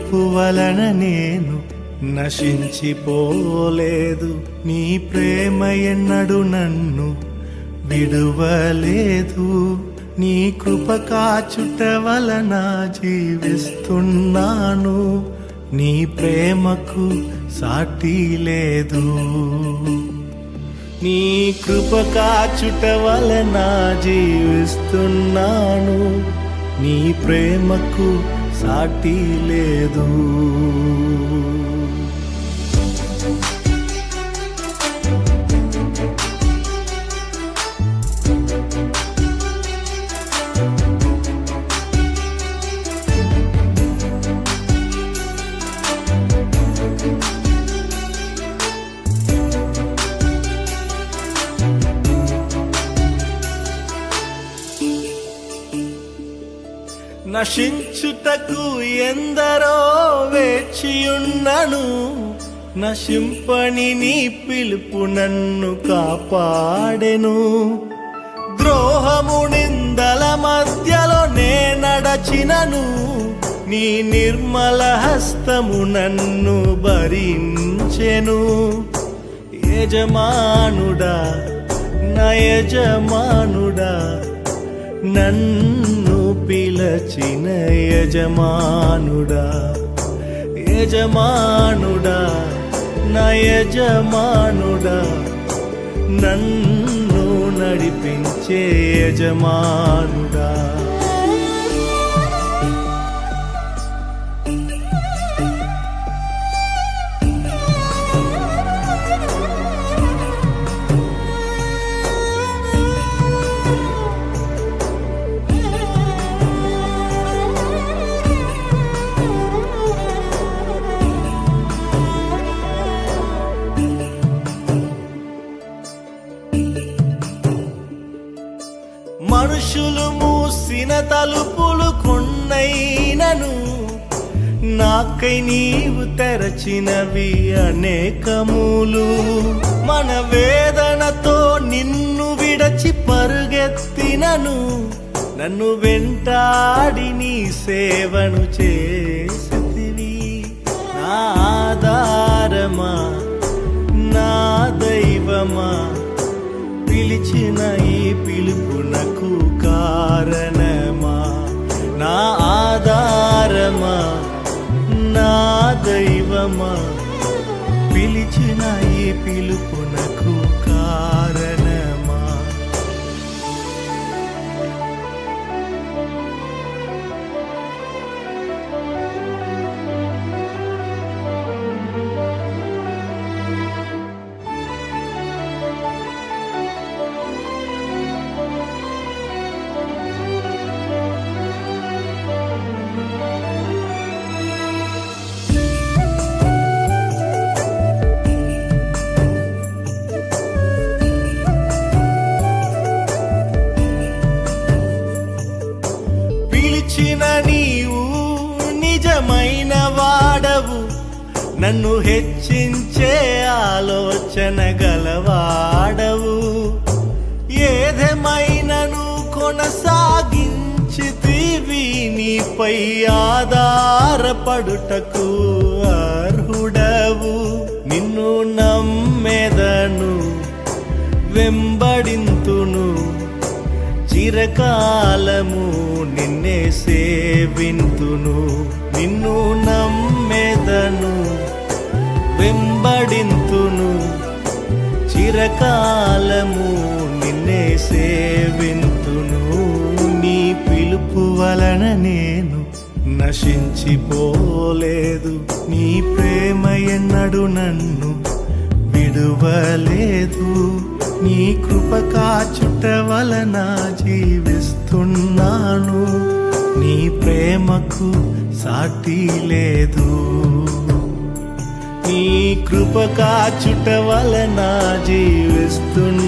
పిలుపు వలన నేను నశించిపోలేదు. నీ ప్రేమ ఎన్నడు నన్ను విడువలేదు. నీ కృప కాచుట వలన జీవిస్తున్నాను. నీ ప్రేమకు సాటి లేదు. నీ కృప కాచుట వలన జీవిస్తున్నాను. నీ ప్రేమకు సాటి లేదు. నశించుటకు ఎందరో వేచియున్నను. నశింపని నీ పిలుపు నన్ను కాపాడెను. ద్రోహము నిందల మధ్యలో నే నడచినను. నీ నిర్మల హస్తము నన్ను భరించెను. యజమానుడా, నా యజమానుడా, నన్ను పిలచిన యజమానుడా, యజమానుడా, నా యజమానుడా, నన్ను నడిపించే యజమానుడా. మనుషులు మూసిన తలుపులు కొన్నైనను, నాకై నీవు తెరచినవి అనేకములు. మన వేదనతో నిన్ను విడచి పరుగెత్తినను. నన్ను వెంటాడి నీ సేవను చేసితివి. నా ఆధారమా, నా దైవమా, పిలిచిన ఈ పిలుపునకు కారణమా. నా ఆధారమా, నా దైవమా, పిలిచిన ఈ పిలుపునకు కారణమా. నీవు నిజమైన వాడవు. నన్ను హెచ్చించే ఆలోచన గలవాడవు. ఏదేమైనను కొనసాగించితివి. నీపై ఆధారపడుటకు అర్హుడవు. నిన్ను నమ్మెదను, వెంబడింతును. చిరకాలము నిన్నే సేవింతును. నిన్ను నమ్మెదను, వెంబడింతును. చిరకాలము నిన్నే సేవింతును. నీ పిలుపు వలన నేను నశించిపోలేదు. నీ ప్రేమ ఎన్నడు నన్ను విడువలేదు. నీ కృప కాచుట వలన జీవిస్తున్నాను. నీ ప్రేమకు సాటి లేదు. నీ కృప కాచుట వలన జీవిస్తున్నాను.